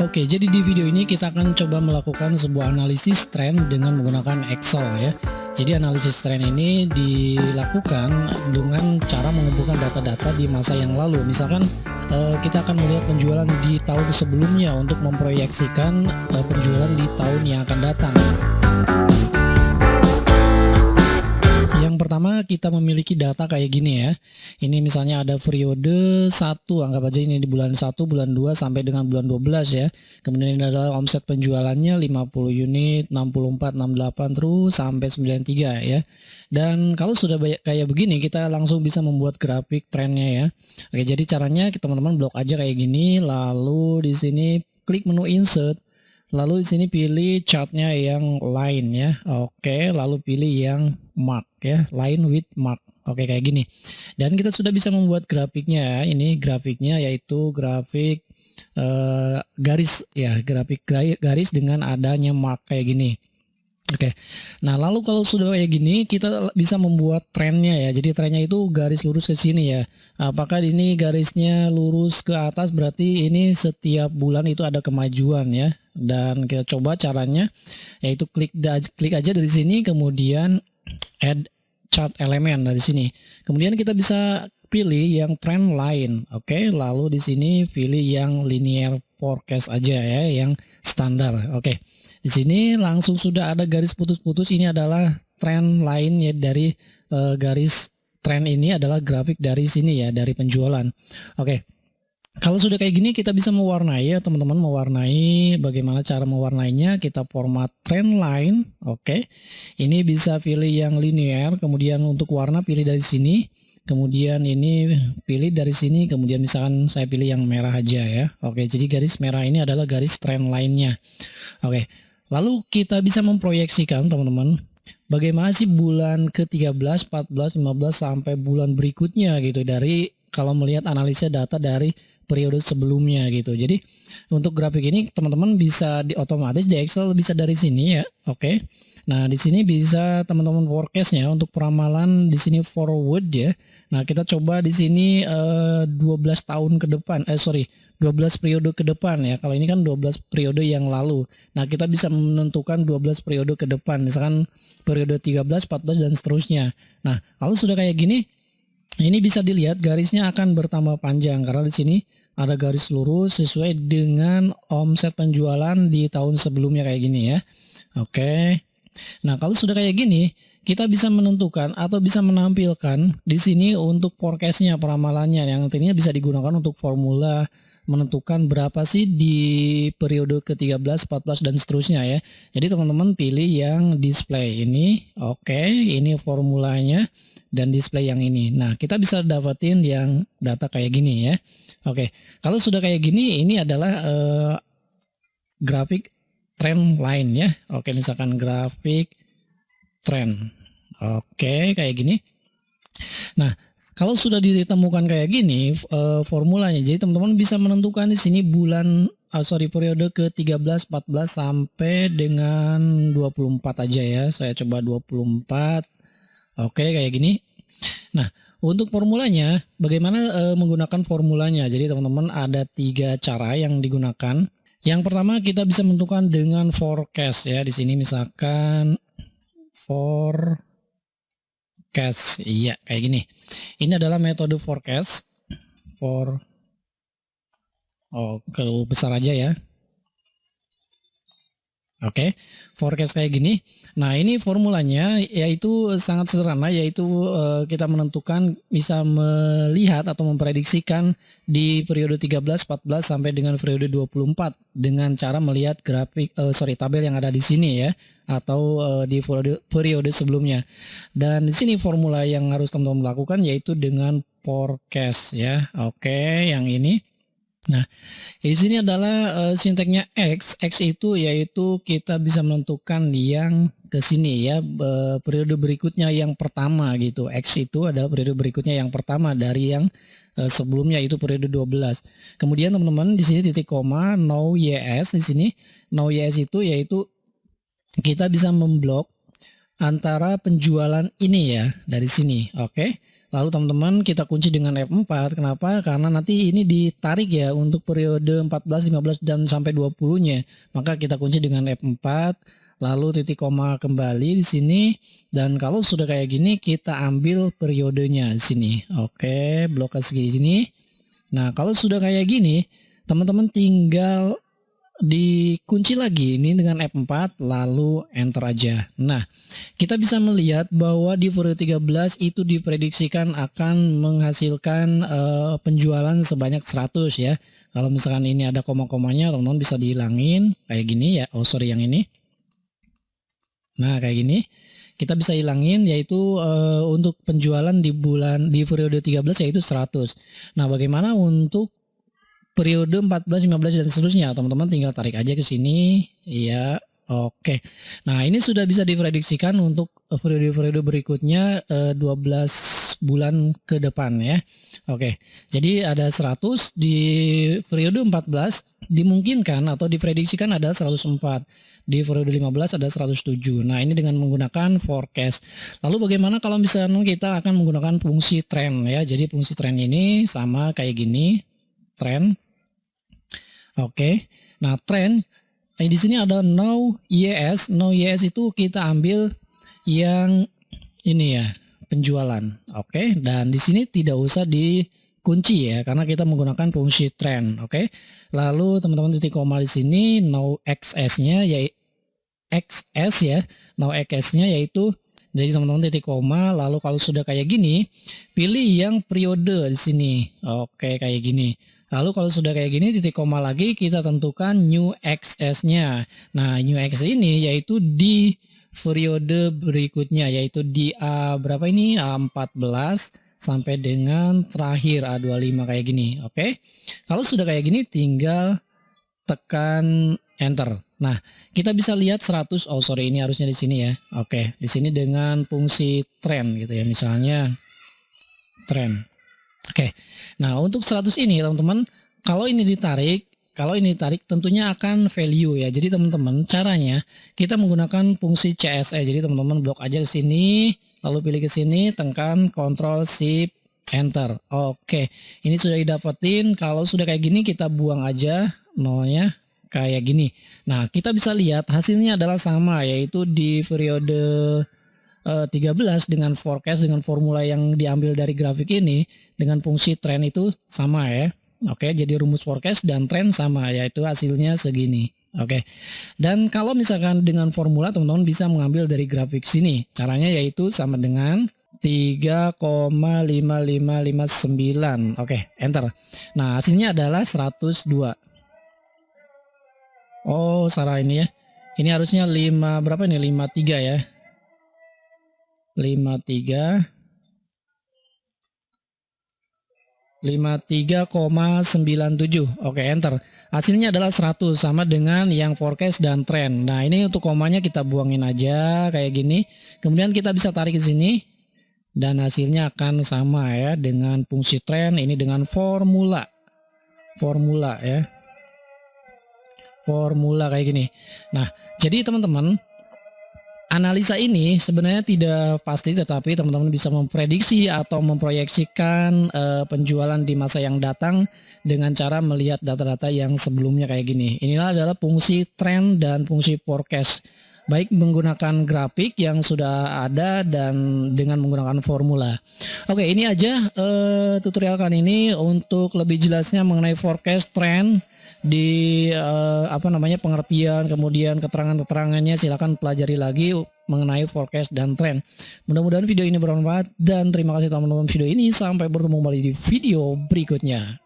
Oke, jadi di video ini kita akan coba melakukan sebuah analisis tren dengan menggunakan Excel ya. Jadi analisis tren ini dilakukan dengan cara mengumpulkan data-data di masa yang lalu. Misalkan kita akan melihat penjualan di tahun sebelumnya untuk memproyeksikan penjualan di tahun yang akan datang. Yang pertama kita memiliki data kayak gini ya. Ini misalnya ada periode 1, anggap aja ini di bulan 1, bulan 2 sampai dengan bulan 12 ya. Kemudian ini adalah omset penjualannya 50 unit, 64, 68 terus sampai 93 ya. Dan kalau sudah kayak begini kita langsung bisa membuat grafik trennya ya. Oke, jadi caranya teman-teman blok aja kayak gini, lalu di sini klik menu insert. Lalu di sini pilih chartnya yang line ya. Oke, lalu pilih yang mark ya, line with mark. Oke, kayak gini. Dan kita sudah bisa membuat grafiknya. Ini grafiknya yaitu grafik garis ya, grafik garis dengan adanya mark kayak gini. Oke, nah lalu kalau sudah kayak gini kita bisa membuat trennya ya. Jadi trennya itu garis lurus ke sini ya. Apakah ini garisnya lurus ke atas, berarti ini setiap bulan itu ada kemajuan ya. Dan kita coba caranya yaitu klik aja dari sini, kemudian add chart element dari sini. Kemudian kita bisa pilih yang trend line. Oke, lalu di sini pilih yang linear forecast aja ya, yang standar. Oke. Di sini langsung sudah ada garis putus-putus. Ini adalah trend line ya, dari garis trend ini adalah grafik dari sini ya, dari penjualan. Oke. Kalau sudah kayak gini kita bisa mewarnai ya teman-teman, mewarnai. Bagaimana cara mewarnainya? Kita format trend line. Oke. Ini bisa pilih yang linear, kemudian untuk warna pilih dari sini. Kemudian ini pilih dari sini, kemudian misalkan saya pilih yang merah aja ya. Oke, jadi garis merah ini adalah garis trend line-nya. Oke. Lalu kita bisa memproyeksikan teman-teman, bagaimana sih bulan ke-13, 14, 15 sampai bulan berikutnya gitu, dari kalau melihat analisa data dari periode sebelumnya gitu. Jadi untuk grafik ini teman-teman bisa otomatis di Excel bisa dari sini ya. Oke. Nah, di sini bisa teman-teman forecast-nya untuk peramalan di sini forward ya. Nah, kita coba di sini 12 tahun ke depan, 12 periode ke depan ya. Kalau ini kan 12 periode yang lalu. Nah, kita bisa menentukan 12 periode ke depan. Misalkan periode 13, 14 dan seterusnya. Nah, kalau sudah kayak gini, ini bisa dilihat garisnya akan bertambah panjang karena di sini ada garis lurus sesuai dengan omset penjualan di tahun sebelumnya kayak gini ya. Oke. Nah, kalau sudah kayak gini, kita bisa menentukan atau bisa menampilkan di sini untuk forecast-nya, peramalannya yang nantinya bisa digunakan untuk formula menentukan berapa sih di periode ke-13, 14 dan seterusnya ya. Jadi teman-teman pilih yang display ini. Oke, ini formulanya dan display yang ini. Nah, kita bisa dapatin yang data kayak gini ya. Oke, kalau sudah kayak gini, ini adalah grafik trend line ya. Oke, misalkan grafik trend. Oke, kayak gini. Nah, kalau sudah ditemukan kayak gini formulanya, jadi teman-teman bisa menentukan di sini bulan periode ke-13, 14 sampai dengan 24 aja ya. Saya coba 24. Oke, kayak gini. Nah, untuk formulanya bagaimana menggunakan formulanya? Jadi teman-teman ada 3 cara yang digunakan. Yang pertama kita bisa menentukan dengan forecast ya. Di sini misalkan forecast. Iya, kayak gini. Ini adalah metode forecast. Kalau besar aja ya. Oke, forecast kayak gini. Nah, ini formulanya yaitu sangat sederhana, yaitu kita menentukan, bisa melihat atau memprediksikan di periode 13, 14 sampai dengan periode 24 dengan cara melihat grafik tabel yang ada di sini ya, atau di periode sebelumnya. Dan di sini formula yang harus teman-teman lakukan yaitu dengan forecast ya. Oke, yang ini. Nah, di sini adalah sintaknya X. X itu yaitu kita bisa menentukan yang ke sini ya, periode berikutnya yang pertama gitu. X itu adalah periode berikutnya yang pertama dari yang sebelumnya itu periode 12. Kemudian teman-teman di sini titik koma now YS di sini. Now YS itu yaitu kita bisa memblok antara penjualan ini ya dari sini. Oke. Lalu teman-teman kita kunci dengan F4. Kenapa? Karena nanti ini ditarik ya untuk periode 14, 15 dan sampai 20-nya. Maka kita kunci dengan F4. Lalu titik koma kembali di sini, dan kalau sudah kayak gini kita ambil periodenya di sini. Oke, blokasi di sini. Nah, kalau sudah kayak gini, teman-teman tinggal dikunci lagi ini dengan F4 lalu enter aja. Nah, kita bisa melihat bahwa di periode 13 itu diprediksikan akan menghasilkan penjualan sebanyak 100 ya. Kalau misalkan ini ada koma-komanya, teman-teman bisa dihilangin kayak gini ya. Oh sorry, yang ini. Nah, kayak gini. Kita bisa hilangin, yaitu untuk penjualan di periode 13 yaitu 100. Nah, bagaimana untuk periode 14, 15 dan seterusnya? Teman-teman tinggal tarik aja ke sini. Iya, oke. Nah, ini sudah bisa diprediksikan untuk periode-periode berikutnya 12 bulan ke depan ya. Oke. Jadi ada 100 di periode 14 dimungkinkan atau diprediksikan ada 104. Di periode 15 ada 107. Nah, ini dengan menggunakan forecast. Lalu bagaimana kalau misalnya kita akan menggunakan fungsi trend ya. Jadi fungsi trend ini sama kayak gini, trend. Oke. Nah, trend di sini ada now YS. Now YS itu kita ambil yang ini ya, penjualan. Oke, dan di sini tidak usah dikunci ya karena kita menggunakan fungsi trend. Oke. Lalu teman-teman titik koma di sini now XS-nya yaitu XS ya. Now XS-nya yaitu, jadi teman-teman titik koma, lalu kalau sudah kayak gini, pilih yang periode di sini. Oke, kayak gini. Lalu kalau sudah kayak gini, titik koma lagi, kita tentukan new XS-nya. Nah, new XS ini yaitu di periode berikutnya, yaitu di A berapa ini? A14 sampai dengan terakhir A25 kayak gini. Oke. Kalau sudah kayak gini, tinggal tekan enter. Nah, kita bisa lihat 100. Oh, sorry, ini harusnya di sini ya. Oke, di sini dengan fungsi trend gitu ya, misalnya trend. Oke. Nah, untuk 100 ini teman-teman, kalau ini ditarik tentunya akan value ya. Jadi teman-teman, caranya kita menggunakan fungsi CSE. Jadi teman-teman blok aja ke sini, lalu pilih ke sini, tekan Ctrl Shift Enter. Oke. Ini sudah didapetin. Kalau sudah kayak gini kita buang aja nolnya kayak gini. Nah, kita bisa lihat hasilnya adalah sama, yaitu di periode 13 dengan forecast dengan formula yang diambil dari grafik ini dengan fungsi trend itu sama ya. Oke, jadi rumus forecast dan trend sama, yaitu hasilnya segini. Oke. Dan kalau misalkan dengan formula teman-teman bisa mengambil dari grafik sini. Caranya yaitu sama dengan 3,5559. Oke, enter. Nah, hasilnya adalah 102. Oh, salah ini ya. Ini harusnya 5 berapa ini? 53 ya. 53,97. Oke, enter. Hasilnya adalah 100 sama dengan yang forecast dan trend. Nah, ini untuk komanya kita buangin aja kayak gini. Kemudian kita bisa tarik ke sini dan hasilnya akan sama ya dengan fungsi trend ini dengan formula. Formula ya. Formula kayak gini. Nah, jadi teman-teman, analisa ini sebenarnya tidak pasti, tetapi teman-teman bisa memprediksi atau memproyeksikan penjualan di masa yang datang dengan cara melihat data-data yang sebelumnya kayak gini. Inilah adalah fungsi trend dan fungsi forecast, baik menggunakan grafik yang sudah ada dan dengan menggunakan formula. Oke, ini aja tutorial kali ini. Untuk lebih jelasnya mengenai forecast, trend di pengertian, kemudian keterangan-keterangannya, silakan pelajari lagi mengenai forecast dan trend. Mudah-mudahan video ini bermanfaat dan terima kasih telah menonton video ini. Sampai bertemu kembali di video berikutnya.